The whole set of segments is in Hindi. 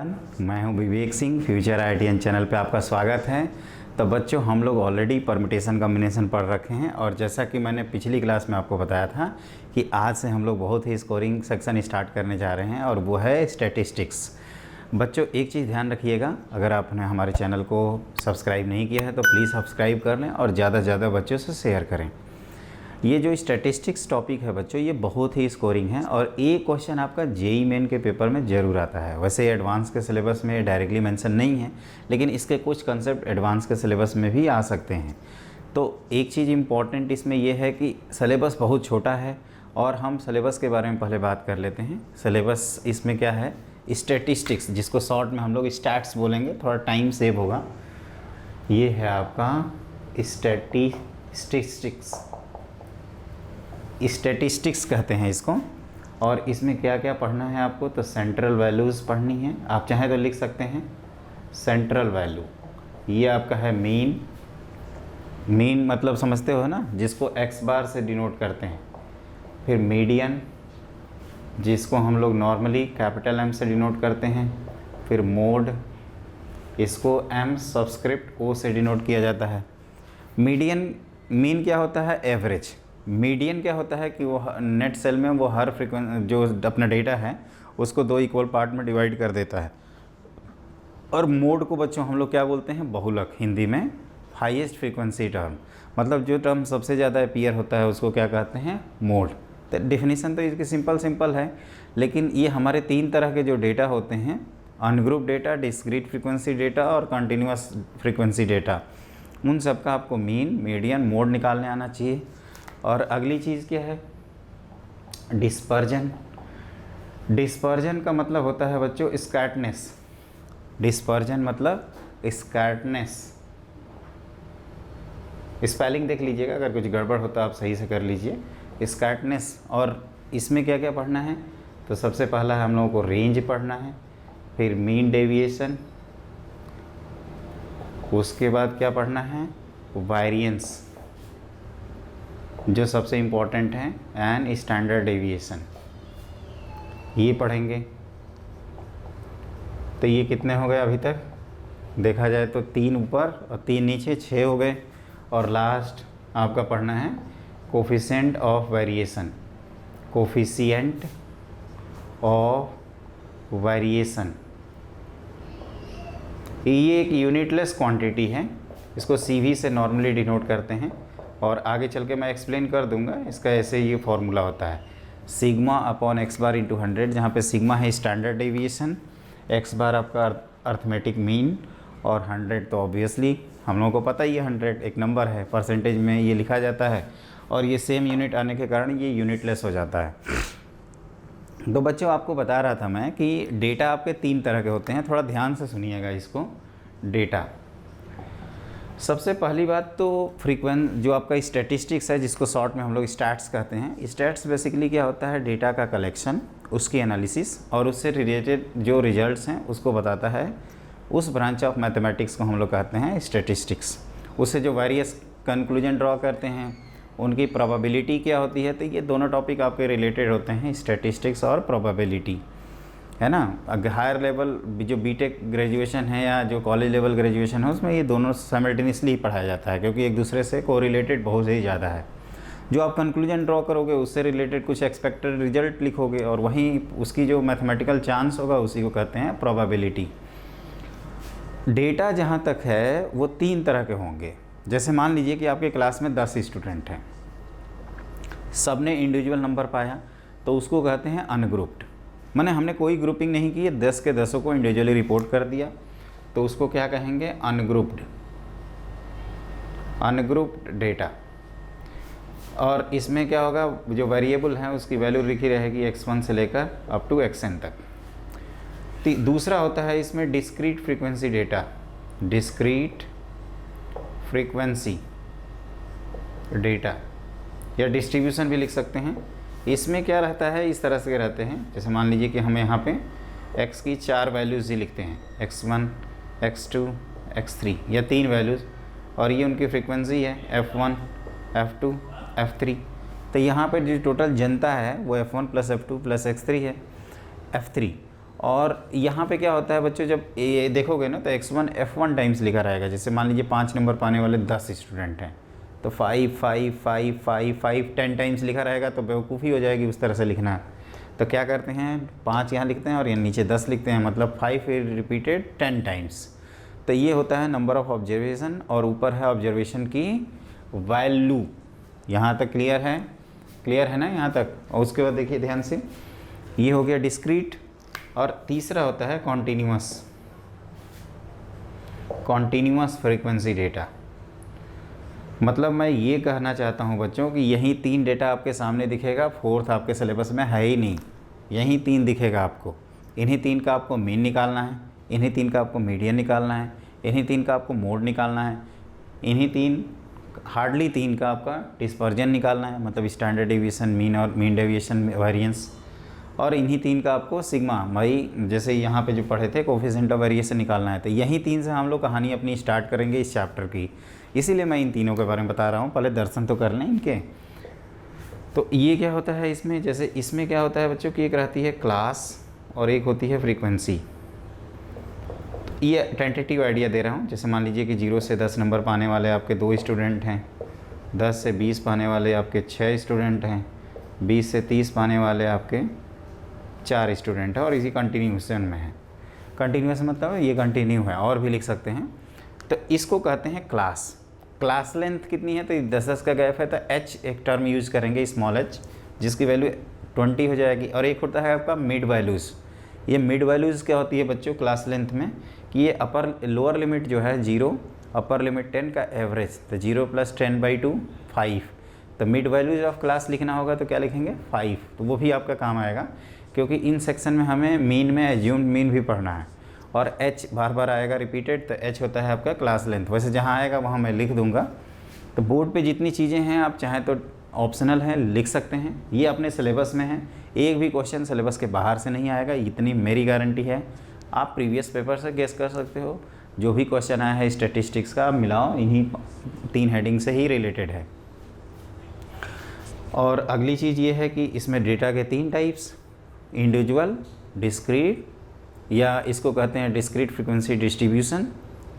एवरीवन, मैं हूं Vivek Singh. Future ITM channel पे आपका स्वागत है। तो बच्चों, हम लोग ऑलरेडी परम्यूटेशन कॉम्बिनेशन पढ़ रखे हैं और जैसा कि मैंने पिछली क्लास में आपको बताया था कि आज से हम लोग बहुत ही स्कोरिंग सेक्शन स्टार्ट करने जा रहे हैं और वो है स्टैटिस्टिक्स। बच्चों, एक चीज़ ध्यान रखिएगा, अगर आपने हमारे चैनल को सब्सक्राइब नहीं किया है तो प्लीज़ सब्सक्राइब कर लें और ज़्यादा से ज़्यादा बच्चों से शेयर करें। ये जो स्टैटिस्टिक्स टॉपिक है बच्चों, ये बहुत ही स्कोरिंग है और एक क्वेश्चन आपका जेईई मेन के पेपर में ज़रूर आता है। वैसे एडवांस के सिलेबस में डायरेक्टली मेंशन नहीं है, लेकिन इसके कुछ कंसेप्ट एडवांस के सिलेबस में भी आ सकते हैं। तो एक चीज़ इम्पॉर्टेंट इसमें यह है कि सिलेबस बहुत छोटा है और हम सिलेबस के बारे में पहले बात कर लेते हैं। सिलेबस इसमें क्या है, स्टैटिस्टिक्स, जिसको शॉर्ट में हम लोग स्टैट्स बोलेंगे, थोड़ा टाइम सेव होगा। ये है आपका स्टैटिस्टिक्स कहते हैं इसको। और इसमें क्या क्या पढ़ना है आपको, तो सेंट्रल वैल्यूज़ पढ़नी है। आप चाहें तो लिख सकते हैं सेंट्रल वैल्यू। ये आपका है मीन मतलब समझते हो ना, जिसको एक्स बार से डिनोट करते हैं। फिर मीडियन, जिसको हम लोग नॉर्मली कैपिटल एम से डिनोट करते हैं। फिर मोड, इसको एम सबस्क्रिप्ट ओ से डिनोट किया जाता है। मीन क्या होता है, एवरेज। मीडियन क्या होता है कि वो नेट सेल में वो हर जो अपना डेटा है उसको दो इक्वल पार्ट में डिवाइड कर देता है। और मोड को बच्चों हम लोग क्या बोलते हैं, बहुलक, हिंदी में हाईएस्ट फ्रीक्वेंसी टर्म, मतलब जो टर्म सबसे ज़्यादा अपीयर होता है उसको क्या कहते हैं, मोड। तो डेफिनेशन तो इसकी सिंपल है, लेकिन ये हमारे तीन तरह के जो डेटा होते हैं, ungroup data, discrete frequency data और कंटिन्यूस फ्रीक्वेंसी डेटा, उन सब का आपको मीन, मीडियन, मोड निकालने आना चाहिए। और अगली चीज़ क्या है, डिस्पर्जन। डिस्पर्जन का मतलब होता है बच्चों स्कैटनेस। डिस्पर्जन मतलब स्कैटनेस। स्पेलिंग देख लीजिएगा, अगर कुछ गड़बड़ होता है आप सही से कर लीजिए। स्कैटनेस। और इसमें क्या क्या पढ़ना है, तो सबसे पहला है हम लोगों को रेंज पढ़ना है, फिर मीन डेविएशन, उसके बाद क्या पढ़ना है, वेरिएंस, जो सबसे इम्पोर्टेंट है, एंड स्टैंडर्ड डेविएशन, ये पढ़ेंगे। तो ये कितने हो गए अभी तक देखा जाए तो 3 ऊपर और 3 नीचे, 6 हो गए। और लास्ट आपका पढ़ना है coefficient of variation. Coefficient of variation, ये एक यूनिटलेस क्वांटिटी है, इसको CV से नॉर्मली डिनोट करते हैं और आगे चल के मैं एक्सप्लेन कर दूंगा। इसका ऐसे ये फॉर्मूला होता है, sigma upon x bar into 100, जहाँ पे सिग्मा है स्टैंडर्ड डेविएशन, एक्स बार आपका अर्थमेटिक मीन और 100 तो ऑब्वियसली हम लोगों को पता ही है, 100 एक नंबर है, परसेंटेज में ये लिखा जाता है और ये सेम यूनिट आने के कारण ये यूनिटलेस हो जाता है। तो बच्चों, आपको बता रहा था मैं कि डेटा आपके 3 तरह के होते हैं, थोड़ा ध्यान से सुनिएगा इसको। डेटा, सबसे पहली बात तो जो आपका स्टैटिस्टिक्स है, जिसको शॉर्ट में हम लोग स्टैट्स कहते हैं। स्टैट्स बेसिकली क्या होता है, डेटा का कलेक्शन, उसकी एनालिसिस और उससे रिलेटेड जो रिजल्ट्स हैं उसको बताता है। उस ब्रांच ऑफ मैथमेटिक्स को हम लोग कहते हैं स्टैटिस्टिक्स। उससे जो वेरियस कंक्लूजन ड्रॉ करते हैं, उनकी प्रोबेबिलिटी क्या होती है। तो ये दोनों टॉपिक आपके रिलेटेड होते हैं, स्टैटिस्टिक्स और प्रोबेबिलिटी, है ना। हायर लेवल जो बीटेक ग्रेजुएशन है या जो कॉलेज लेवल ग्रेजुएशन है, उसमें ये दोनों साइमल्टेनियसली पढ़ाया जाता है, क्योंकि एक दूसरे से कोरिलेटेड बहुत ही ज़्यादा है। जो आप कंक्लूजन ड्रॉ करोगे उससे रिलेटेड कुछ एक्सपेक्टेड रिजल्ट लिखोगे और वहीं उसकी जो मैथमेटिकल चांस होगा उसी को कहते हैं प्रोबेबिलिटी। डेटा जहाँ तक है वो 3 तरह के होंगे। जैसे मान लीजिए कि आपके क्लास में 10 स्टूडेंट हैं, सब ने इंडिविजुअल नंबर पाया, तो उसको कहते हैं अनग्रुप्ड। माने हमने कोई ग्रुपिंग नहीं की है, 10 के 10 को इंडिविजुअली रिपोर्ट कर दिया, तो उसको क्या कहेंगे, अनग्रुप्ड डेटा। और इसमें क्या होगा, जो वेरिएबल है उसकी वैल्यू लिखी रहेगी x1 से लेकर अप टू xn तक। दूसरा होता है इसमें discrete frequency data. Discrete frequency data या डिस्ट्रीब्यूशन भी लिख सकते हैं। इसमें क्या रहता है, इस तरह से रहते हैं, जैसे मान लीजिए कि हम यहाँ पे x की 4 वैल्यूज़ ही लिखते हैं, x1, x2, x3 या 3 वैल्यूज़, और ये उनकी फ्रीक्वेंसी है f1, f2, f3। तो यहाँ पे जो टोटल जनता है वो f1 + f2 + x3 है, f3। और यहाँ पे क्या होता है बच्चों, जब ये देखोगे ना तो x1 f1 टाइम्स लिखा रहेगा। जैसे मान लीजिए 5 नंबर पाने वाले 10 स्टूडेंट हैं तो 5 5 5 5 5 10 टाइम्स लिखा रहेगा, तो बेवकूफ़ी हो जाएगी उस तरह से लिखना। तो क्या करते हैं, 5 यहाँ लिखते हैं और ये नीचे 10 लिखते हैं, मतलब 5 रिपीटेड 10 टाइम्स। तो ये होता है नंबर ऑफ ऑब्जर्वेशन, और ऊपर है ऑब्जर्वेशन की वैल्यू। यहाँ तक क्लियर है? क्लियर है ना यहाँ तक? और उसके बाद देखिए ध्यान से, ये हो गया डिस्क्रीट, और तीसरा होता है कॉन्टीन्यूअस फ्रीक्वेंसी डेटा। मतलब मैं ये कहना चाहता हूँ बच्चों कि यही 3 डेटा आपके सामने दिखेगा, फोर्थ आपके सिलेबस में है ही नहीं, यही 3 दिखेगा आपको। इन्हीं 3 का आपको मीन निकालना है, इन्हीं 3 का आपको मीडियन निकालना है, इन्हीं 3 का आपको मोड निकालना है, इन्हीं 3 हार्डली 3 का आपका डिस्पर्जन निकालना है, मतलब स्टैंडर्ड डेविएशन, मीन और मीन डेविएशन वेरिएंस, और इन्हीं 3 का आपको सिग्मा, भाई जैसे यहाँ पे जो पढ़े थे कोफिशिएंट ऑफ वेरिएशन निकालना है। तो यही 3 से हम लोग कहानी अपनी स्टार्ट करेंगे इस चैप्टर की, इसीलिए मैं इन तीनों के बारे में बता रहा हूँ। पहले दर्शन तो कर लें इनके। तो ये क्या होता है इसमें, जैसे इसमें क्या होता है बच्चों की, एक रहती है क्लास और एक होती है फ्रीक्वेंसी। ये टेंटेटिव आइडिया दे रहा हूँ। जैसे मान लीजिए कि 0 से 10 नंबर पाने वाले आपके 2 स्टूडेंट हैं, 10 से 20 पाने वाले आपके 6 स्टूडेंट हैं, 20 से 30 पाने वाले आपके 4 स्टूडेंट हैं, और इसी कंटिन्यूएशन में है। कंटिन्यूस मतलब ये कंटिन्यू है, और भी लिख सकते हैं। तो इसको कहते हैं क्लास। क्लास लेंथ कितनी है, तो 10-10 का गैप है, तो h एक टर्म यूज़ करेंगे स्मॉल h, जिसकी वैल्यू 20 हो जाएगी। और एक होता है आपका मिड वैल्यूज़। ये मिड वैल्यूज़ क्या होती है बच्चों क्लास लेंथ में, कि ये लोअर लिमिट जो है 0, अपर लिमिट 10 का एवरेज, तो 0 + 10/2 5। तो मिड वैल्यूज ऑफ क्लास लिखना होगा तो क्या लिखेंगे 5। तो वो भी आपका काम आएगा, क्योंकि इन सेक्शन में हमें मीन में एज्यूम्ड मीन भी पढ़ना है, और h बार बार आएगा रिपीटेड, तो h होता है आपका क्लास लेंथ। वैसे जहाँ आएगा वहाँ मैं लिख दूंगा। तो बोर्ड पे जितनी चीज़ें हैं आप चाहें तो ऑप्शनल हैं, लिख सकते हैं, ये अपने सिलेबस में है। एक भी क्वेश्चन सिलेबस के बाहर से नहीं आएगा, इतनी मेरी गारंटी है। आप प्रीवियस पेपर से गेस कर सकते हो, जो भी क्वेश्चन आया है स्टैटिस्टिक्स का, आप मिलाओ, इन्हीं 3 हेडिंग से ही रिलेटेड है। और अगली चीज़ ये है कि इसमें डेटा के 3 टाइप्स, इंडिविजुअल, डिस्क्रीट, या इसको कहते हैं डिस्क्रीट फ्रीक्वेंसी डिस्ट्रीब्यूशन,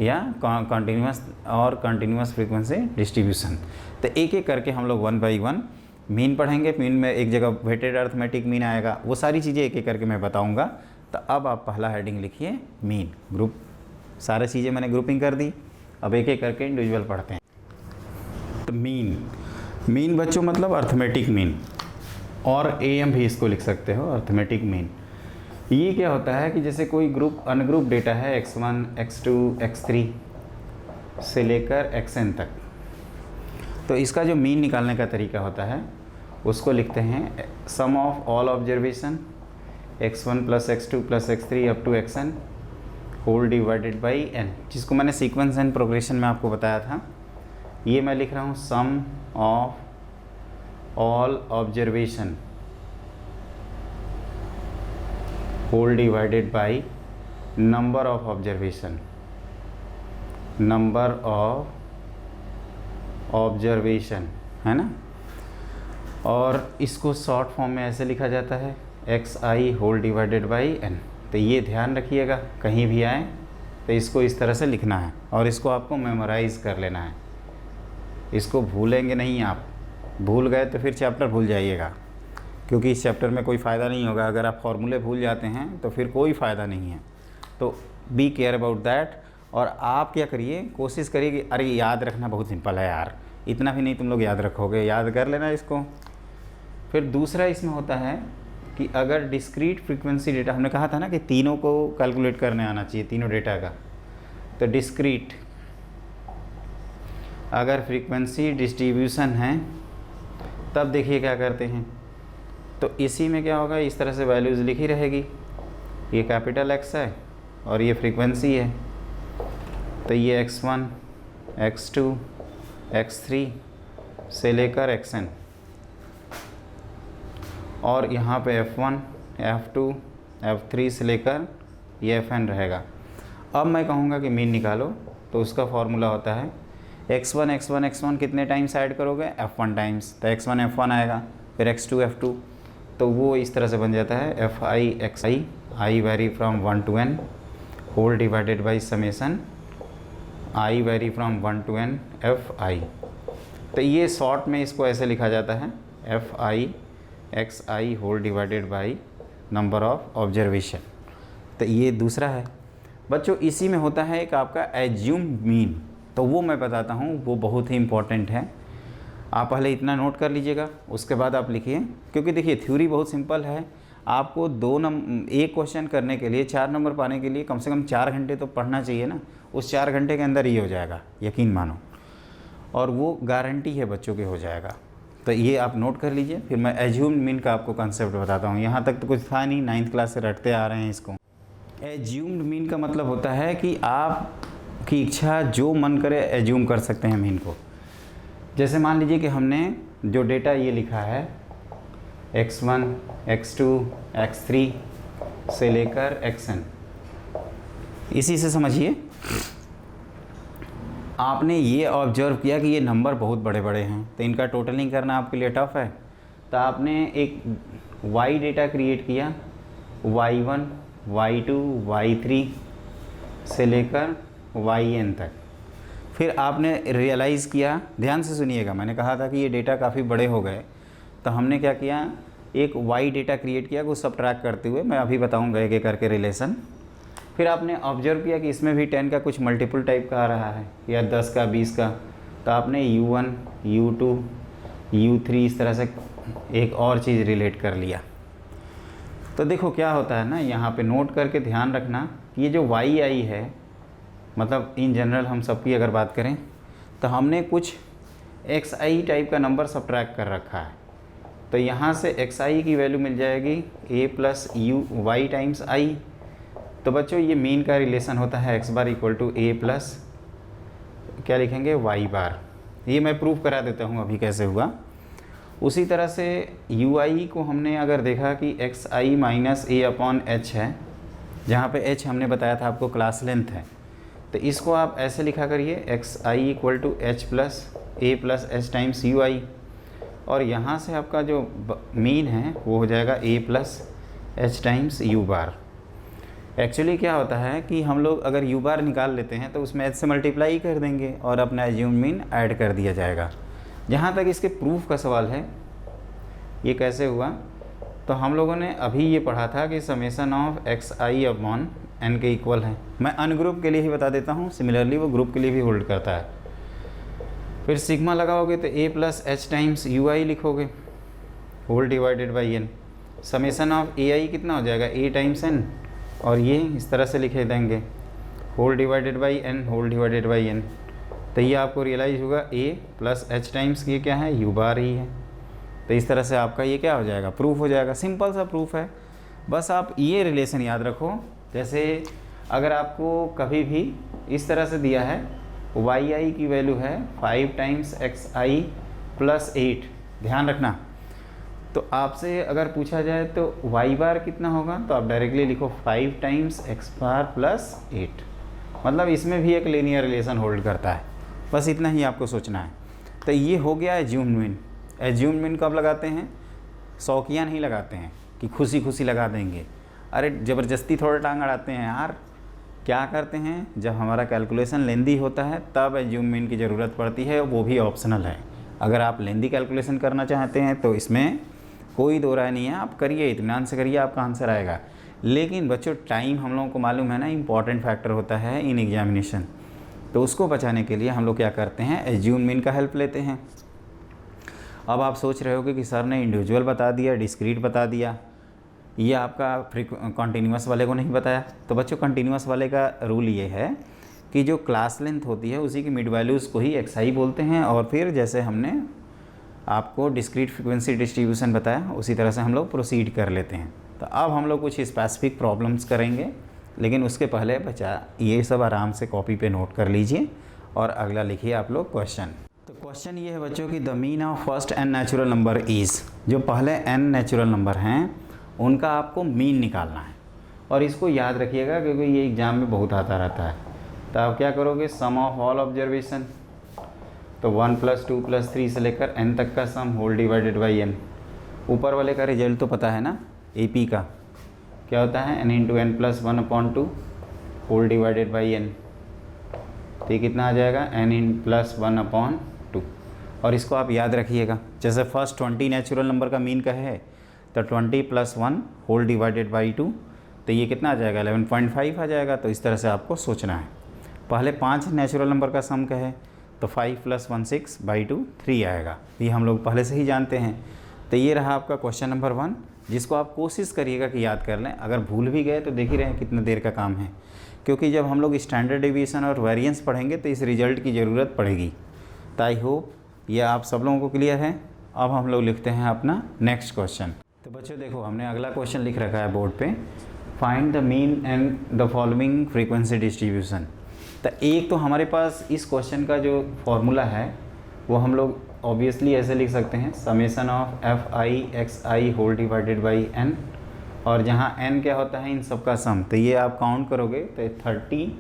या कंटिन्यूअस फ्रीक्वेंसी डिस्ट्रीब्यूशन। तो एक एक करके हम लोग 1 बाई 1 मीन पढ़ेंगे। मीन में एक जगह वेटेड अर्थमेटिक मीन आएगा, वो सारी चीज़ें एक एक करके मैं बताऊंगा। तो अब आप पहला हेडिंग लिखिए मीन। ग्रुप सारी चीज़ें मैंने ग्रुपिंग कर दी, अब एक एक करके इंडिविजुअल पढ़ते हैं। तो मीन बच्चों मतलब अर्थमेटिक मीन, और AM भी इसको लिख सकते हो, अर्थमेटिक मीन। ये क्या होता है कि जैसे कोई ग्रुप अनग्रुप डेटा है x1, x2, x3 से लेकर xn तक, तो इसका जो मीन निकालने का तरीका होता है उसको लिखते हैं sum of all observation x1 + x2 + x3 up to xn whole divided by n, जिसको मैंने सीक्वेंस एंड प्रोग्रेशन में आपको बताया था। ये मैं लिख रहा हूँ sum of all observation whole divided by number of observation, number of observation, है ना। और इसको शॉर्ट फॉर्म में ऐसे लिखा जाता है xi whole divided by n। तो ये ध्यान रखिएगा, कहीं भी आए तो इसको इस तरह से लिखना है, और इसको आपको मेमोराइज़ कर लेना है। इसको भूलेंगे नहीं आप, भूल गए तो फिर चैप्टर भूल जाइएगा, क्योंकि इस चैप्टर में कोई फ़ायदा नहीं होगा। अगर आप फॉर्मूले भूल जाते हैं तो फिर कोई फ़ायदा नहीं है। तो बी केयर अबाउट दैट। और आप क्या करिए, कोशिश करिए कि अरे याद रखना बहुत सिंपल है यार, इतना भी नहीं तुम लोग याद रखोगे, याद कर लेना इसको। फिर दूसरा इसमें होता है कि अगर डिस्क्रीट फ्रीक्वेंसी डेटा, हमने कहा था ना कि तीनों को कैलकुलेट करने आना चाहिए, तीनों डेटा का। तो डिस्क्रीट अगर फ्रीक्वेंसी डिस्ट्रीब्यूशन है तब देखिए क्या करते हैं। तो इसी में क्या होगा, इस तरह से वैल्यूज़ लिखी रहेगी। ये कैपिटल X है और ये फ्रीक्वेंसी है, तो ये x1, x2, x3 से लेकर xn, और यहाँ पे f1, f2, f3 से लेकर ये fn रहेगा। अब मैं कहूँगा कि मीन निकालो, तो उसका फॉर्मूला होता है x1 कितने टाइम्स ऐड करोगे, f1 टाइम्स, तो x1 f1 आएगा, फिर x2 f2, तो वो इस तरह से बन जाता है fi xi i vary from 1 to n whole divided by summation i vary from 1 to n f i. तो ये शॉर्ट में इसको ऐसे लिखा जाता है f i x i whole divided by number of observation. तो ये दूसरा है बच्चों। इसी में होता है एक आपका एज्यूम मीन, तो वो मैं बताता हूँ, वो बहुत ही इम्पॉर्टेंट है। आप पहले इतना नोट कर लीजिएगा, उसके बाद आप लिखिए, क्योंकि देखिए थ्योरी बहुत सिंपल है। आपको एक क्वेश्चन करने के लिए 4 नंबर पाने के लिए कम से कम 4 घंटे तो पढ़ना चाहिए ना। उस 4 घंटे के अंदर ही हो जाएगा, यकीन मानो, और वो गारंटी है बच्चों के हो जाएगा। तो ये आप नोट कर लीजिए। फिर मैं एज्यूम्ड मीन का आपको कंसेप्ट बताता हूँ। यहाँ तक तो कुछ था नहीं, 9th क्लास से रटते आ रहे हैं इसको। एज्यूम्ड मीन का मतलब होता है कि आपकी इच्छा जो मन करे एज्यूम कर सकते हैं मीन को। जैसे मान लीजिए कि हमने जो डेटा ये लिखा है x1, x2, x3 से लेकर xn, इसी से समझिए आपने ये ऑब्जर्व किया कि ये नंबर बहुत बड़े बड़े हैं, तो इनका टोटलिंग करना आपके लिए टफ है। तो आपने एक y डेटा क्रिएट किया, y1, y2, y3 से लेकर yn तक। फिर आपने रियलाइज़ किया, ध्यान से सुनिएगा, मैंने कहा था कि ये डेटा काफ़ी बड़े हो गए, तो हमने क्या किया, एक y डेटा क्रिएट किया को सबट्रैक्ट करते हुए, मैं अभी बताऊंगा एक एक करके रिलेशन। फिर आपने ऑब्जर्व किया कि इसमें भी 10 का कुछ मल्टीपल टाइप का आ रहा है, या 10 का, 20 का, तो आपने u1, u2, u3 इस तरह से एक और चीज़ रिलेट कर लिया। तो देखो क्या होता है ना, यहाँ पे नोट करके ध्यान रखना, ये जो y आई है, मतलब इन जनरल हम सबकी अगर बात करें तो हमने कुछ xi टाइप का नंबर सबट्रैक्ट कर रखा है। तो यहाँ से xi की वैल्यू मिल जाएगी a plus u y times i। तो बच्चों ये मीन का रिलेशन होता है x bar equal to a plus क्या लिखेंगे y बार। ये मैं प्रूफ करा देता हूँ अभी कैसे हुआ। उसी तरह से ui को हमने अगर देखा कि xi minus a upon h है, जहाँ पे h हमने बताया था आपको क्लास लेंथ है, तो इसको आप ऐसे लिखा करिए xi equal to h plus a plus h times ui, और यहाँ से आपका जो मीन है वो हो जाएगा a plus h times u bar. Actually क्या होता है कि हम लोग अगर u बार निकाल लेते हैं तो उसमें h से मल्टीप्लाई कर देंगे और अपना एज्यूम मीन ऐड कर दिया जाएगा। जहाँ तक इसके प्रूफ का सवाल है, ये कैसे हुआ, तो हम लोगों ने अभी ये पढ़ा था कि summation of xi upon n के इक्वल है। मैं अनग्रुप के लिए ही बता देता हूँ, सिमिलरली वो ग्रुप के लिए भी होल्ड करता है। फिर सिग्मा लगाओगे तो a plus h times ui लिखोगे whole divided by n। Summation of ai कितना हो जाएगा, a टाइम्स n, और ये इस तरह से लिखे देंगे whole divided by n whole divided by n। तो ये आपको रियलाइज़ होगा a प्लस एच टाइम्स ये क्या है, u बार ही है। तो इस तरह से आपका ये क्या हो जाएगा, प्रूफ हो जाएगा। सिंपल सा प्रूफ है, बस आप ये रिलेशन याद रखो। जैसे अगर आपको कभी भी इस तरह से दिया है yi की वैल्यू है 5 टाइम्स xi प्लस 8, ध्यान रखना, तो आपसे अगर पूछा जाए तो y बार कितना होगा, तो आप डायरेक्टली लिखो 5 टाइम्स x बार प्लस 8, मतलब इसमें भी एक लीनियर रिलेशन होल्ड करता है। बस इतना ही आपको सोचना है। तो ये हो गया एज्यूम्ड मीन। एज्यूम्ड मीन कब लगाते हैं, शौकिया नहीं लगाते हैं कि खुशी खुशी लगा देंगे। अरे ज़बरदस्ती थोड़ा टांग अड़ाते हैं यार। क्या करते हैं, जब हमारा कैलकुलेशन लेंदी होता है तब एज्यूम मीन की ज़रूरत पड़ती है, वो भी ऑप्शनल है। अगर आप लेंदी कैलकुलेशन करना चाहते हैं तो इसमें कोई दो राय नहीं है, आप करिए, इत्मीनान से करिए, आपका आंसर आएगा। लेकिन बच्चों टाइम हम लोगों को मालूम है ना, इंपॉर्टेंट फैक्टर होता है इन एग्जामिनेशन। तो उसको बचाने के लिए हम लोग क्या करते हैं, एज्यूम मीन का हेल्प लेते हैं। अब आप सोच रहे होगे कि सर ने इंडिविजुअल बता दिया, डिस्क्रीट बता दिया, ये आपका कॉन्टीन्यूअस वाले को नहीं बताया। तो बच्चों कंटिन्यूअस वाले का रूल ये है कि जो क्लास लेंथ होती है उसी की मिड वैल्यूज़ को ही xi बोलते हैं, और फिर जैसे हमने आपको डिस्क्रीट फ्रीक्वेंसी डिस्ट्रीब्यूशन बताया उसी तरह से हम लोग प्रोसीड कर लेते हैं। तो अब हम लोग कुछ स्पेसिफिक प्रॉब्लम्स करेंगे, लेकिन उसके पहले बच्चा ये सब आराम से कॉपी पे नोट कर लीजिए और अगला लिखिए आप लोग क्वेश्चन। तो क्वेश्चन ये है बच्चों की the mean of first n natural number is, जो पहले n नेचुरल नंबर हैं उनका आपको मीन निकालना है। और इसको याद रखिएगा क्योंकि ये एग्ज़ाम में बहुत आता रहता है। तो आप क्या करोगे, सम ऑफ ऑल ऑब्जर्वेशन, तो 1 + 2 + 3 से लेकर n तक का सम होल डिवाइडेड बाई n। ऊपर वाले का रिजल्ट तो पता है ना, AP का क्या होता है n into n plus 1/2 whole divided by n। तो ये कितना आ जाएगा n इन प्लस 1/2। और इसको आप याद रखिएगा, जैसे फर्स्ट 20 नेचुरल नंबर का मीन का है तो 20 प्लस 1 होल डिवाइडेड बाई 2, तो ये कितना आ जाएगा 11.5 आ जाएगा। तो इस तरह से आपको सोचना है। पहले 5 नेचुरल नंबर का सम का है तो 5 प्लस 1 6 बाई 2 3 आएगा। ये हम लोग पहले से ही जानते हैं। तो ये रहा आपका क्वेश्चन नंबर 1, जिसको आप कोशिश करिएगा कि याद कर लें। अगर भूल भी गए तो देख ही रहे हैं कितना देर का काम है, क्योंकि जब हम लोग स्टैंडर्ड डेविएशन और वेरिएंस पढ़ेंगे तो इस रिजल्ट की ज़रूरत पड़ेगी। तो आई होप ये आप सब लोगों को क्लियर है। अब हम लोग लिखते हैं अपना नेक्स्ट क्वेश्चन। तो बच्चों देखो, हमने अगला क्वेश्चन लिख रखा है बोर्ड पे, find the mean and the following frequency distribution. तो एक तो हमारे पास इस क्वेश्चन का जो फॉर्मूला है वो हम लोग ऑब्वियसली ऐसे लिख सकते हैं, summation of f i x i whole divided by n, और जहाँ n क्या होता है इन सब का सम। तो ये आप काउंट करोगे तो 30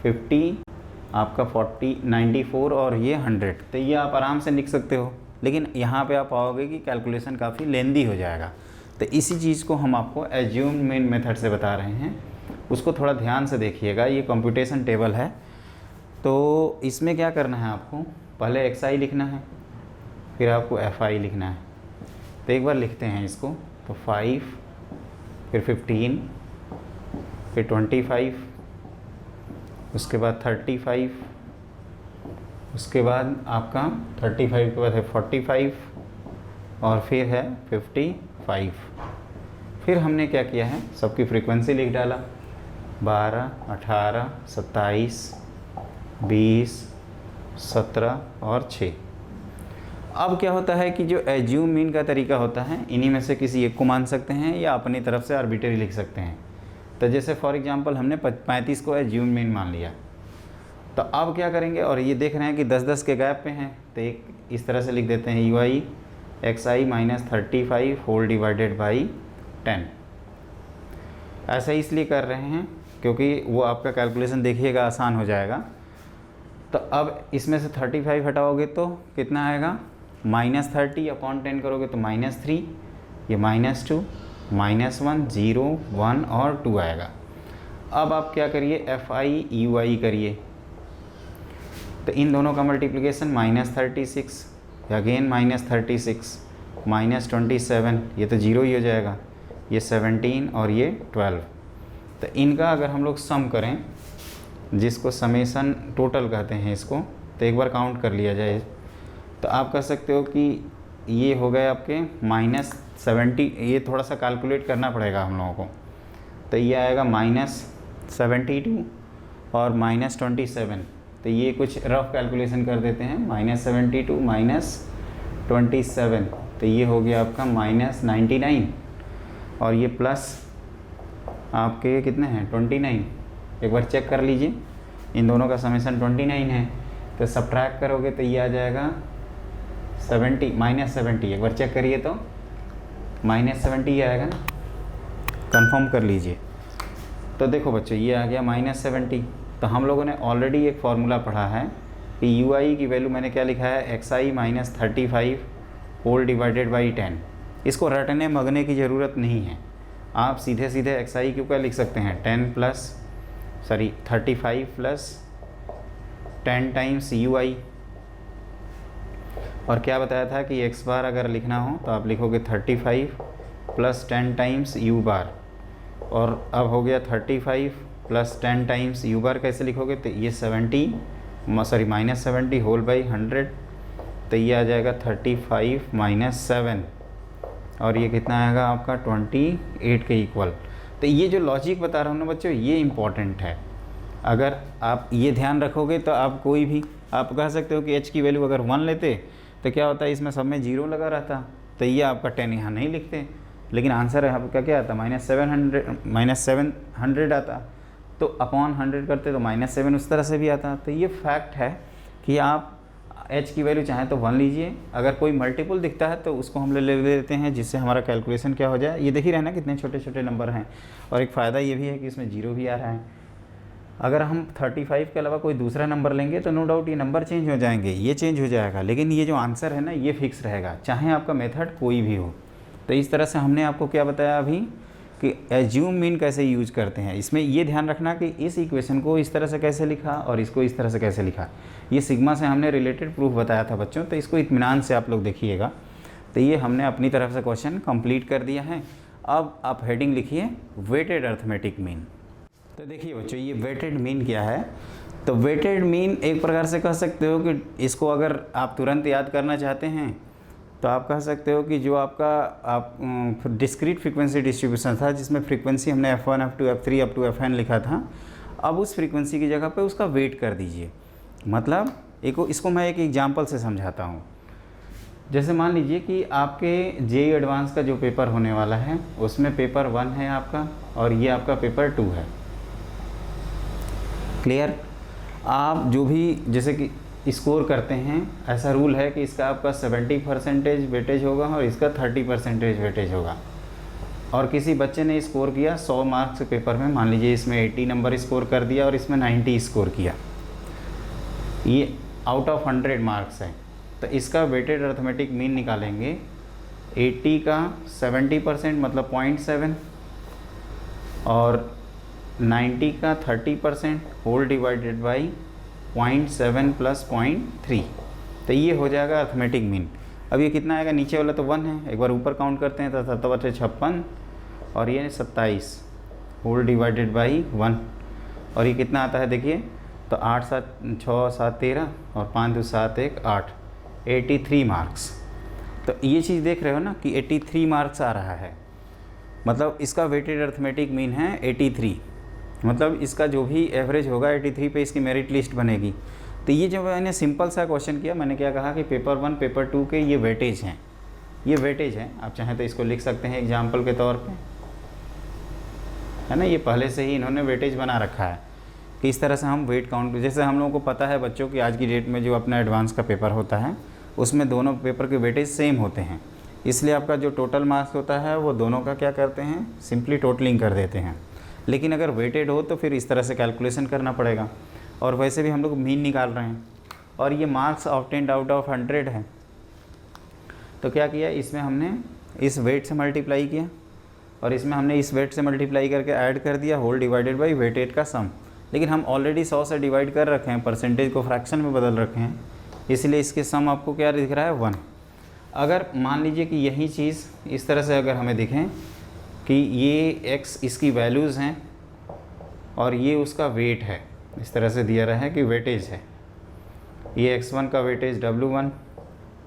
50 आपका 40 94 और ये 100। तो ये आप आराम से लिख सकते हो, लेकिन यहाँ पे आप पाओगे कि कैलकुलेशन काफ़ी लेंदी हो जाएगा। तो इसी चीज़ को हम आपको एज्यूम मीन मेथड से बता रहे हैं, उसको थोड़ा ध्यान से देखिएगा। ये कंप्यूटेशन टेबल है, तो इसमें क्या करना है आपको, पहले एक्स आई लिखना है, फिर आपको एफ आई लिखना है। तो एक बार लिखते हैं इसको, तो 5 फिर 15 फिर 25 उसके बाद 35 उसके बाद आपका 35 के बाद है 45 और फिर है 55। फिर हमने क्या किया है, सबकी फ्रीक्वेंसी लिख डाला, 12 18 27 20 17 और 6। अब क्या होता है कि जो एज्यूम मीन का तरीका होता है, इन्हीं में से किसी एक को मान सकते हैं या अपनी तरफ से आर्बिट्रेरी लिख सकते हैं। तो जैसे फॉर एग्जांपल हमने 35 को एज्यूम मीन मान लिया। तो अब क्या करेंगे, और ये देख रहे हैं कि 10-10 के गैप पे हैं, तो एक इस तरह से लिख देते हैं u i x i minus 35 whole divided by 10। ऐसा इसलिए कर रहे हैं क्योंकि वो आपका कैलकुलेशन देखिएगा आसान हो जाएगा। तो अब इसमें से 35 हटाओगे तो कितना आएगा, -30 अपॉन 10 करोगे तो -3, ये -2 -1 0 1 और 2 आएगा। अब आप क्या करिए, एफ आई यू आई करिए। तो इन दोनों का मल्टीप्लिकेशन -36 अगेन -36 -27, ये तो 0 ही हो जाएगा, ये 17 और ये 12। तो इनका अगर हम लोग सम करें, जिसको समेसन टोटल कहते हैं इसको, तो एक बार काउंट कर लिया जाए तो आप कह सकते हो कि ये हो गए आपके -70। ये थोड़ा सा कैलकुलेट करना पड़ेगा हम लोगों को। तो ये आएगा -72 और -27। तो ये कुछ रफ कैलकुलेशन कर देते हैं, -72 -27, तो ये हो गया आपका -99 और ये प्लस आपके कितने हैं 29। एक बार चेक कर लीजिए, इन दोनों का समेसन 29 है। तो सब्ट्रैक्ट करोगे तो ये आ जाएगा 70 -70। एक बार चेक करिए तो -70 आएगा ना, कंफर्म कर लीजिए। तो देखो बच्चों, ये आ गया -70। तो हम लोगों ने ऑलरेडी एक फार्मूला पढ़ा है कि यू आई की वैल्यू मैंने क्या लिखा है, x i -35 whole divided by 10। इसको रटने मगने की ज़रूरत नहीं है, आप सीधे सीधे एक्स आई क्यों क्या लिख सकते हैं, 35 प्लस 10 टाइम्स यू आई। और क्या बताया था कि एक्स बार अगर लिखना हो तो आप लिखोगे 35 प्लस 10 टाइम्स यू बार। और अब हो गया 35 प्लस 10 टाइम्स यू बार कैसे लिखोगे, तो ये -70 होल बाई 100। तो ये आ जाएगा 35 - 7 और ये कितना आएगा आपका 28 के इक्वल। तो ये जो लॉजिक बता रहा हूँ ना बच्चों, ये इम्पॉर्टेंट है। अगर आप ये ध्यान रखोगे तो आप कोई भी आप कह सकते हो कि h की वैल्यू अगर 1 लेते तो क्या होता है, इसमें सब में 0 लगा रहता, तो ये आपका 10 यहाँ नहीं लिखते, लेकिन आंसर आपका क्या आता, -700 आता। तो अपॉन 100 करते तो -7 उस तरह से भी आता। तो ये फैक्ट है कि आप h की वैल्यू चाहें तो 1 लीजिए, अगर कोई मल्टीपल दिखता है तो उसको हम ले लेते हैं, जिससे हमारा कैलकुलेशन क्या हो जाए। ये देख ही रहना कितने छोटे छोटे नंबर हैं। और एक फ़ायदा ये भी है कि इसमें 0 भी आ रहा है। अगर हम 35 के अलावा कोई दूसरा नंबर लेंगे तो नो डाउट ये नंबर चेंज हो जाएंगे, ये चेंज हो जाएगा, लेकिन ये जो आंसर है ना ये फिक्स रहेगा, चाहे आपका मेथड कोई भी हो। तो इस तरह से हमने आपको क्या बताया अभी, कि एज्यूम मीन कैसे यूज करते हैं। इसमें ये ध्यान रखना कि इस इक्वेशन को इस तरह से कैसे लिखा और इसको इस तरह से कैसे लिखा। ये सिग्मा से हमने रिलेटेड प्रूफ बताया था बच्चों, तो इसको इत्मीनान से आप लोग देखिएगा। तो ये हमने अपनी तरफ से क्वेश्चन कंप्लीट कर दिया है। अब आप हेडिंग लिखिए वेटेड अर्थमेटिक मीन। तो देखिए बच्चों, ये वेटेड मीन क्या है। तो वेटेड मीन एक प्रकार से कह सकते हो कि इसको अगर आप तुरंत याद करना चाहते हैं तो आप कह सकते हो कि जो आपका डिस्क्रीट फ्रीक्वेंसी डिस्ट्रीब्यूशन था, जिसमें फ्रीक्वेंसी हमने F1, F2, F3 up to Fn लिखा था, अब उस फ्रीक्वेंसी की जगह पे उसका वेट कर दीजिए। मतलब इसको मैं एक एग्जांपल से समझाता हूँ। जैसे मान लीजिए कि आपके जेईई एडवांस का जो पेपर होने वाला है उसमें पेपर 1 है आपका और ये आपका पेपर 2 है। क्लियर? आप जो भी जैसे कि स्कोर करते हैं, ऐसा रूल है कि इसका आपका 70% वेटेज होगा और इसका 30% वेटेज होगा। और किसी बच्चे ने स्कोर किया 100 मार्क्स के पेपर में, मान लीजिए इसमें 80 नंबर स्कोर कर दिया और इसमें 90 स्कोर किया, ये आउट ऑफ 100 मार्क्स है। तो इसका वेटेड अर्थमेटिक मीन निकालेंगे। 80 का 70% मतलब 0.7 और 90 का 30% होल डिवाइडेड बाई 0.7 प्लस 0.3। तो ये हो जाएगा अर्थमेटिक मीन। अब ये कितना आएगा, नीचे वाला तो 1 है, एक बार ऊपर काउंट करते हैं तो 57 और ये 27 होल डिवाइडेड बाई 1। और ये कितना आता है देखिए, तो 8 7 6 7 13 और 5 2 7 1 8, 83 मार्क्स। तो ये चीज़ देख रहे हो ना कि 83 मार्क्स आ रहा है, मतलब इसका वेटेड अर्थमेटिक मीन है 83। मतलब इसका जो भी एवरेज होगा 83 पे इसकी मेरिट लिस्ट बनेगी। तो ये जो मैंने सिंपल सा क्वेश्चन किया, मैंने क्या कहा कि पेपर 1 पेपर 2 के ये वेटेज हैं, ये वेटेज हैं। आप चाहें तो इसको लिख सकते हैं एग्जाम्पल के तौर पे, है ना। ये पहले से ही इन्होंने वेटेज बना रखा है कि इस तरह से हम वेट काउंट, जैसे हम लोगों को पता है बच्चों कि आज की डेट में जो अपना एडवांस का पेपर होता है उसमें दोनों पेपर के वेटेज सेम होते हैं, इसलिए आपका जो टोटल मार्क्स होता है वो दोनों का क्या करते हैं, सिंपली टोटलिंग कर देते हैं। लेकिन अगर वेटेड हो तो फिर इस तरह से कैलकुलेशन करना पड़ेगा। और वैसे भी हम लोग मीन निकाल रहे हैं और ये मार्क्स ऑब्टेन्ड आउट ऑफ 100 है। तो क्या किया, इसमें हमने इस वेट से मल्टीप्लाई किया और इसमें हमने इस वेट से मल्टीप्लाई करके ऐड कर दिया होल डिवाइडेड बाई वेटेड का सम। लेकिन हम ऑलरेडी 100 से डिवाइड कर रखे हैं, परसेंटेज को फ्रैक्शन में बदल रखे हैं, इसलिए इसके सम आपको क्या दिख रहा है 1। अगर मान लीजिए कि यही चीज़ इस तरह से अगर हमें दिखें कि ये x इसकी वैल्यूज़ हैं और ये उसका वेट है, इस तरह से दिया रहा है कि वेटेज है, ये x1 का वेटेज W1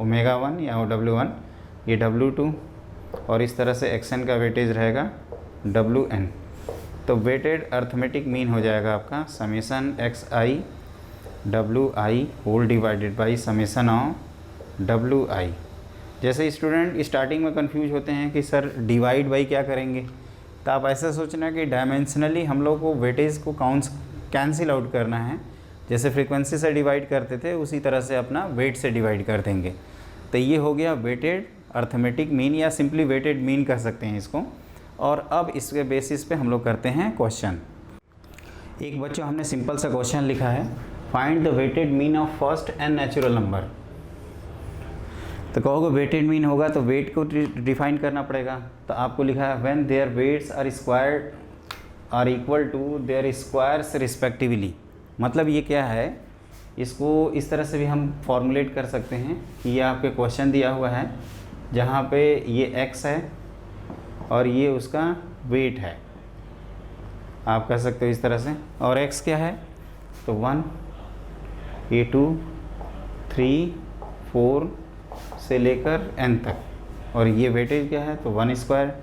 ओमेगा 1 या W1, ये W2 और इस तरह से xn का वेटेज रहेगा Wn। तो वेटेड अर्थमेटिक मीन हो जाएगा आपका summation xi Wi whole divided by summation of Wi। जैसे स्टूडेंट स्टार्टिंग में कंफ्यूज होते हैं कि सर डिवाइड बाई क्या करेंगे, तो आप ऐसा सोचना कि डायमेंशनली हम लोग को वेटेज को कैंसिल आउट करना है। जैसे फ्रीक्वेंसी से डिवाइड करते थे उसी तरह से अपना वेट से डिवाइड कर देंगे। तो ये हो गया वेटेड अर्थमेटिक मीन या सिंपली वेटेड मीन कह सकते हैं इसको। और अब इसके बेसिस पे हम लोग करते हैं क्वेश्चन। एक बच्चों हमने सिंपल सा क्वेश्चन लिखा है, find the weighted mean of first n natural number. तो कहोगे वेटेड मीन होगा तो वेट को डिफाइन करना पड़ेगा। तो आपको लिखा है when their weights are squared are equal to their squares respectively. मतलब ये क्या है, इसको इस तरह से भी हम फॉर्मुलेट कर सकते हैं कि ये आपके क्वेश्चन दिया हुआ है जहाँ पे ये x है और ये उसका वेट है, आप कह सकते हो इस तरह से। और x क्या है, तो 1, ये 2, 3, 4 से लेकर n तक, और ये वेटेज क्या है, तो 1 स्क्वायर,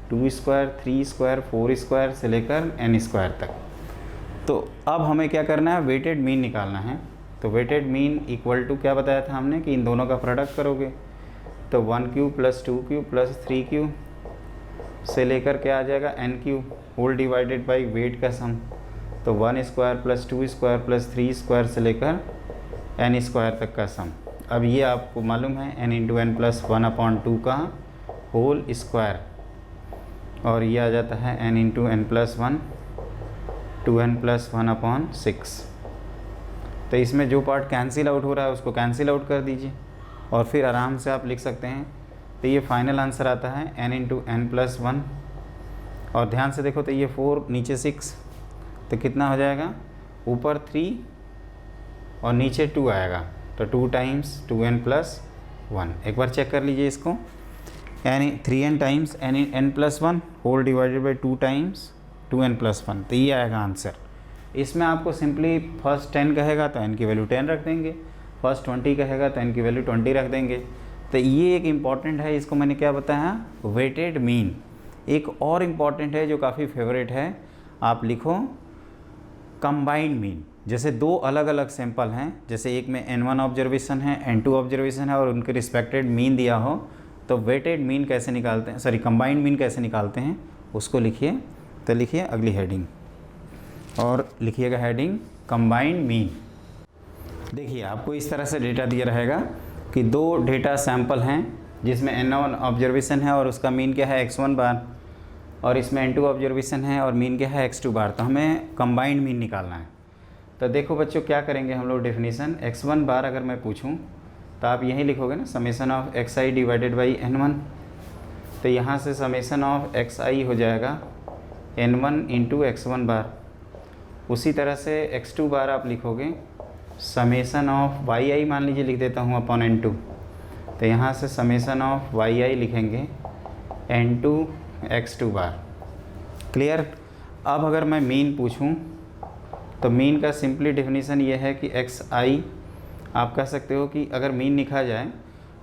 2 स्क्वायर, 3 स्क्वायर, 4 स्क्वायर से लेकर n स्क्वायर तक। तो अब हमें क्या करना है, वेटेड मीन निकालना है। तो वेटेड मीन इक्वल टू क्या बताया था हमने कि इन दोनों का प्रोडक्ट करोगे, तो 1 cube plus 2 cube plus 3 cube से लेकर क्या आ जाएगा n cube whole divided by weight का सम। तो 1 square plus 2 square plus 3 square से लेकर n स्क्वायर तक का सम। अब ये आपको मालूम है n इंटू एन प्लस 1/2 का होल स्क्वायर, और ये आ जाता है n into n plus 1 2n plus 1/6। तो इसमें जो पार्ट कैंसिल आउट हो रहा है उसको कैंसिल आउट कर दीजिए और फिर आराम से आप लिख सकते हैं। तो ये फाइनल आंसर आता है n इंटू एन प्लस 1 और ध्यान से देखो तो ये 4 नीचे 6, तो कितना हो जाएगा, ऊपर 3 और नीचे 2 आएगा, तो 2 टाइम्स 2n प्लस 1। एक बार चेक कर लीजिए इसको, यानी 3n times n plus 1 whole divided by 2 times 2n plus 1, तो ये आएगा आंसर। इसमें आपको सिंपली फर्स्ट 10 कहेगा तो n की वैल्यू 10 रख देंगे, फर्स्ट 20 कहेगा तो n की वैल्यू 20 रख देंगे। तो ये एक इम्पॉर्टेंट है, इसको मैंने क्या बताया, वेटेड मीन। एक और इम्पॉर्टेंट है जो काफ़ी फेवरेट है, आप लिखो कंबाइंड मीन। जैसे 2 अलग अलग सैंपल हैं, जैसे एक में n1 ऑब्जर्वेशन है, n2 ऑब्जर्वेशन है और उनके रिस्पेक्टेड मीन दिया हो, तो वेटेड मीन कैसे निकालते हैं, सॉरी कंबाइंड मीन कैसे निकालते हैं उसको लिखिए। तो लिखिए अगली हेडिंग, और लिखिएगा हेडिंग कंबाइंड मीन। देखिए आपको इस तरह से डेटा दिया रहेगा कि 2 डेटा सैंपल हैं जिसमें n1 ऑब्जर्वेशन है और उसका मीन क्या है x1 बार, और इसमें n2 ऑब्जर्वेशन है और मीन क्या है x2 बार। तो हमें कंबाइंड मीन निकालना है। तो देखो बच्चों क्या करेंगे हम लोग, डेफिनेशन x1 बार अगर मैं पूछूं तो आप यही लिखोगे ना, summation of xi divided by n1। तो यहाँ से समेसन ऑफ xi हो जाएगा n1 इंटू x1 बार। उसी तरह से x2 बार आप लिखोगे समेसन ऑफ yi, मान लीजिए लिख देता हूँ, अपॉन n2। तो यहाँ से समेसन ऑफ yi लिखेंगे n2 x2 बार। क्लियर। अब अगर मैं मीन पूछूं तो मीन का सिंपली डेफिनेशन ये है कि xi, आप कह सकते हो कि अगर मीन लिखा जाए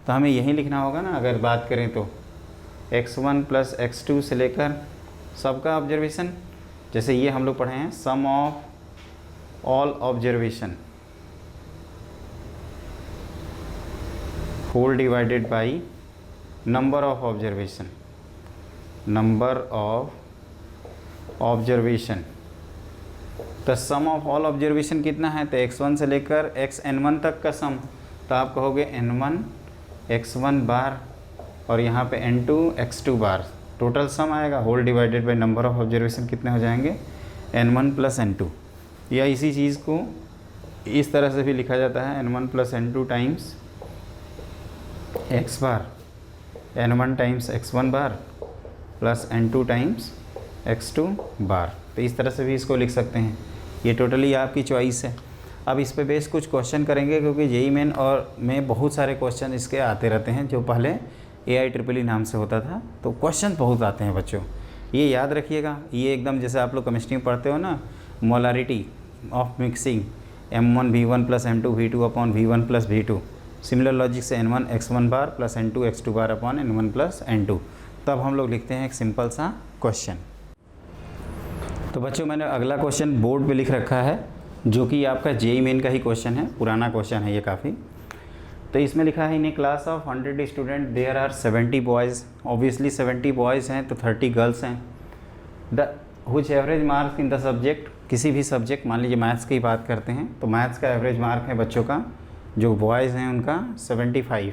तो हमें यही लिखना होगा ना, अगर बात करें तो x1 प्लस x2 से लेकर सबका ऑब्जर्वेशन। जैसे ये हम लोग पढ़े हैं sum of all observation whole divided by number of observation, number of observation. तो सम ऑफ ऑल ऑब्जर्वेशन कितना है, तो x1 से लेकर xn1 तक का सम। तो आप कहोगे n1 x1 बार और यहाँ पे n2 x2 बार, टोटल सम आएगा whole divided by number of observation कितने हो जाएंगे, n1 प्लस n2। या इसी चीज़ को इस तरह से भी लिखा जाता है n1 plus n2 times x बार, n1 times x1 bar plus n2 times x2 बार। तो इस तरह से भी इसको लिख सकते हैं, ये टोटली आपकी चॉइस है। अब इस पे बेस कुछ क्वेश्चन करेंगे, क्योंकि जेईई मेन और में बहुत सारे क्वेश्चन इसके आते रहते हैं, जो पहले AIEEE नाम से होता था। तो क्वेश्चन बहुत आते हैं बच्चों, ये याद रखिएगा। ये एकदम जैसे आप लोग केमिस्ट्री में पढ़ते हो ना, molarity of mixing m1 v1 plus m2 v2 upon v1 plus v2, similar logic से n1 x1 bar plus n2 x2 bar upon n1 plus n2। तब हम लोग लिखते हैं एक सिंपल सा क्वेश्चन। तो बच्चों मैंने अगला क्वेश्चन बोर्ड पे लिख रखा है, जो कि आपका जेईई मेन का ही क्वेश्चन है, पुराना क्वेश्चन है ये काफ़ी। तो इसमें लिखा है in a class of 100 student there are 70 boys. Obviously 70 boys हैं तो 30 गर्ल्स हैं। The which average marks in the subject, किसी भी सब्जेक्ट, मान लीजिए मैथ्स की बात करते हैं तो मैथ्स का एवरेज मार्क है बच्चों का, जो बॉयज़ हैं उनका 75,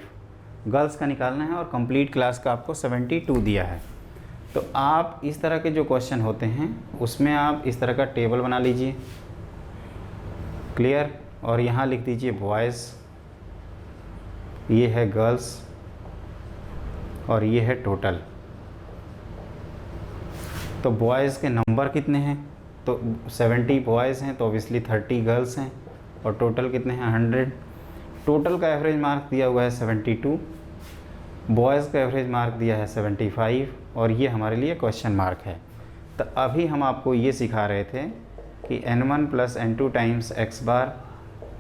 गर्ल्स का निकालना है और कंप्लीट क्लास का आपको 72 दिया है। तो आप इस तरह के जो क्वेश्चन होते हैं उसमें आप इस तरह का टेबल बना लीजिए, क्लियर। और यहाँ लिख दीजिए बॉयज़, ये है गर्ल्स और ये है टोटल। तो बॉयज़ के नंबर कितने हैं, तो 70 बॉयज़ हैं तो ऑब्वियसली 30 गर्ल्स हैं, और टोटल कितने हैं 100। टोटल का एवरेज मार्क दिया हुआ है 72, बॉयज़ का एवरेज मार्क दिया है 75, और ये हमारे लिए क्वेश्चन मार्क है। तो अभी हम आपको ये सिखा रहे थे कि n1 plus n2 times x bar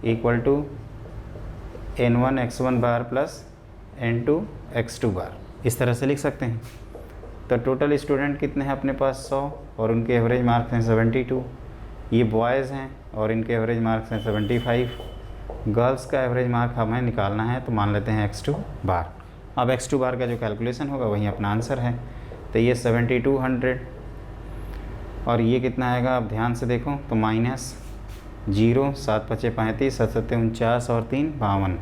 equal to n1 x1 bar plus n2 x2 bar, इस तरह से लिख सकते हैं। तो टोटल स्टूडेंट कितने हैं अपने पास 100, और उनके एवरेज मार्क्स हैं 72। ये बॉयज़ हैं और इनके एवरेज मार्क्स हैं 75। गर्ल्स का एवरेज मार्क हमें निकालना है, तो मान लेते हैं x2 बार। अब x2 बार का जो कैलकुलेशन होगा वही अपना आंसर है। तो ये 7200, और ये कितना आएगा, आप ध्यान से देखो तो माइनस 0, 7 × 5 = 35, 7 × 7 = 49 और 3 = 52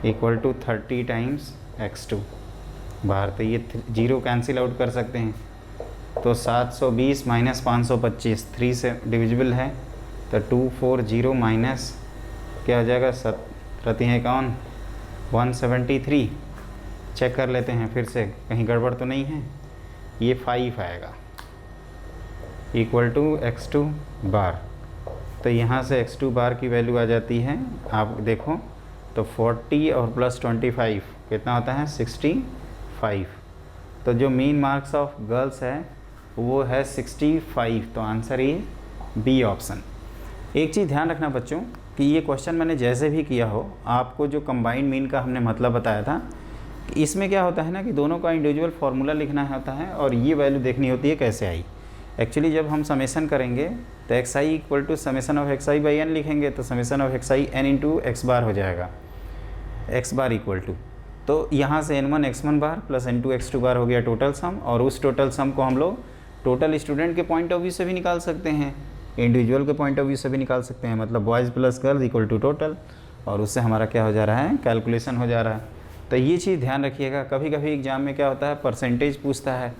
इक्वल टू 30 टाइम्स x2 बार। तो ये 0 कैंसिल आउट कर सकते हैं, तो 720 माइनस 525 3 से डिविजिबल है, तो 240 माइनस क्या हो जाएगा, 7×3 = 173। चेक कर लेते हैं फिर से, कहीं गड़बड़ तो नहीं है। ये 5 आएगा इक्वल टू x2 बार। तो यहाँ से x2 बार की वैल्यू आ जाती है, आप देखो तो 40 और प्लस 25 कितना होता है 65। तो जो मीन मार्क्स ऑफ गर्ल्स है वो है 65। तो आंसर ये बी ऑप्शन। एक चीज़ ध्यान रखना बच्चों कि ये क्वेश्चन मैंने जैसे भी किया हो, आपको जो कंबाइंड मीन का हमने मतलब बताया था कि इसमें क्या होता है ना कि दोनों का इंडिविजुअल फार्मूला लिखना होता है और ये वैल्यू देखनी होती है कैसे आई। एक्चुअली जब हम समेसन करेंगे तो x i equal to summation of x i by n लिखेंगे, तो summation of x i n into x bar हो जाएगा, एक्स बार इक्वल टू, तो यहाँ से n1 x1 bar plus n2 x2 बार हो गया टोटल सम। और उस टोटल सम को हम लोग टोटल स्टूडेंट के पॉइंट ऑफ व्यू से भी निकाल सकते हैं, इंडिविजुअल के पॉइंट ऑफ व्यू से भी निकाल सकते हैं, मतलब boys plus girls equal to total, और उससे हमारा क्या हो जा रहा है कैलकुलेशन हो जा रहा है। तो ये चीज़ ध्यान रखिएगा। कभी कभी एग्जाम में क्या होता है परसेंटेज पूछता है,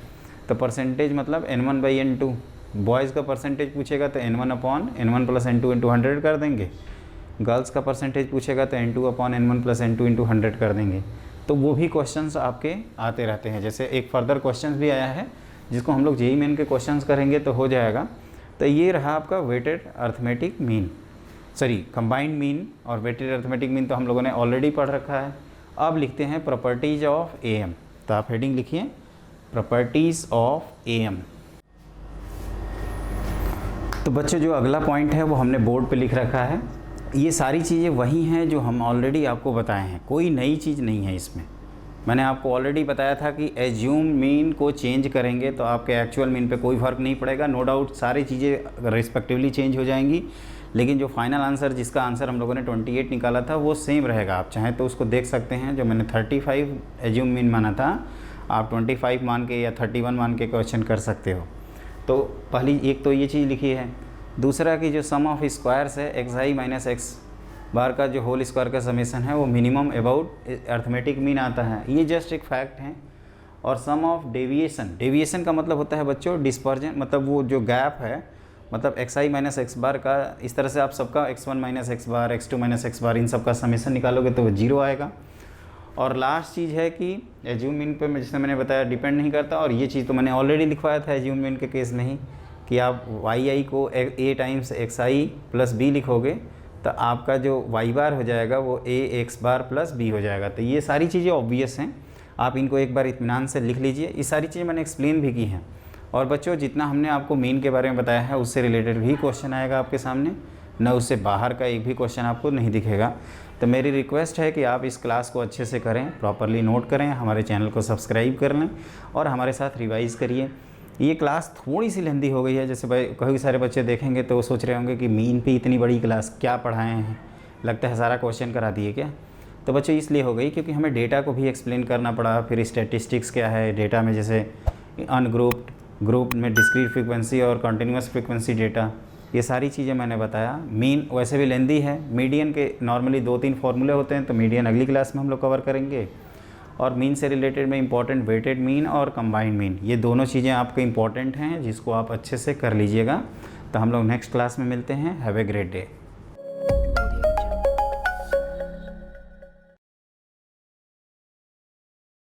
तो परसेंटेज मतलब n1 बाई n2, बॉयज़ का परसेंटेज पूछेगा तो n1 upon n1 plus n2 into 100 कर देंगे, गर्ल्स का परसेंटेज पूछेगा तो n2 upon n1 plus n2 into 100 कर देंगे। तो वो भी क्वेश्चंस आपके आते रहते हैं। जैसे एक फर्दर क्वेश्चंस भी आया है जिसको हम लोग जेईई मेन के क्वेश्चंस करेंगे तो हो जाएगा। तो ये रहा आपका weighted arithmetic mean, sorry combined mean और वेटेड अर्थमेटिक मीन तो हम लोगों ने ऑलरेडी पढ़ रखा है। अब लिखते हैं प्रॉपर्टीज ऑफ एएम। तो आप हेडिंग लिखिए प्रॉपर्टीज ऑफ एएम। तो बच्चों जो अगला पॉइंट है वो हमने बोर्ड पे लिख रखा है। ये सारी चीज़ें वही हैं जो हम ऑलरेडी आपको बताए हैं, कोई नई चीज़ नहीं है इसमें। मैंने आपको ऑलरेडी बताया था कि एज्यूम मीन को चेंज करेंगे तो आपके एक्चुअल मीन पे कोई फ़र्क नहीं पड़ेगा। नो डाउट सारी चीज़ें रिस्पेक्टिवली चेंज हो जाएंगी, लेकिन जो फाइनल आंसर जिसका आंसर हम लोगों ने 28 निकाला था वो सेम रहेगा। आप चाहें तो उसको देख सकते हैं। जो मैंने 35 एज्यूम मीन माना था, आप 25 मान के या 31 मान के क्वेश्चन कर सकते हो। तो पहली एक तो ये चीज़ लिखी है। दूसरा कि जो सम ऑफ स्क्वायर्स है एक्स आई माइनस एक्स बार का जो होल स्क्वायर का समेसन है वो मिनिमम अबाउट अर्थमेटिक मीन आता है, ये जस्ट एक फैक्ट है। और सम ऑफ डेविएशन, डेविएशन का मतलब होता है बच्चों डिस्पर्जन, मतलब वो जो गैप है, मतलब एक्स आई माइनस एक्स बार का, इस तरह से आप सबका x1 माइनस एक्स बार x2 माइनस एक्स बार इन सब का समेसन निकालोगे तो वो 0 आएगा। और लास्ट चीज़ है कि एज्यूम मीन पे जैसे मैंने बताया डिपेंड नहीं करता, और ये चीज़ तो मैंने ऑलरेडी लिखवाया था एज्यूम मीन के केस में ही कि आप वाई आई को a times x i plus b लिखोगे तो आपका जो वाई बार हो जाएगा वो a x bar plus b हो जाएगा। तो ये सारी चीज़ें ऑब्वियस हैं, आप इनको एक बार इत्मीनान से लिख लीजिए। ये सारी चीज़ें मैंने एक्सप्लेन भी की हैं। और बच्चों जितना हमने आपको मीन के बारे में बताया है उससे रिलेटेड भी क्वेश्चन आएगा आपके सामने, न उससे बाहर का एक भी क्वेश्चन आपको नहीं दिखेगा। तो मेरी रिक्वेस्ट है कि आप इस क्लास को अच्छे से करें, प्रॉपरली नोट करें, हमारे चैनल को सब्सक्राइब कर लें और हमारे साथ रिवाइज़ करिए। ये क्लास थोड़ी सी लेंदी हो गई है, जैसे भाई कई सारे बच्चे देखेंगे तो वो सोच रहे होंगे कि मीन पे इतनी बड़ी क्लास क्या पढ़ाए हैं, लगता है सारा क्वेश्चन करा दिए क्या। तो बच्चों इसलिए हो गई क्योंकि हमें डेटा को भी एक्सप्लेन करना पड़ा, फिर स्टैटिस्टिक्स क्या है डेटा में, जैसे अनग्रुप्ड, ग्रुप में डिस्क्रीट फ्रीक्वेंसी और कंटिन्यूस फ्रीक्वेंसी डेटा, ये सारी चीज़ें मैंने बताया। मीन वैसे भी लेंदी है, मीडियन के नॉर्मली 2-3 फार्मूले होते हैं, तो मीडियन अगली क्लास में हम लोग कवर करेंगे। और मीन से रिलेटेड में इंपॉर्टेंट वेटेड मीन और कंबाइंड मीन, ये दोनों चीज़ें आपके इंपॉर्टेंट हैं जिसको आप अच्छे से कर लीजिएगा। तो हम लोग नेक्स्ट क्लास में मिलते हैं। Have a great day.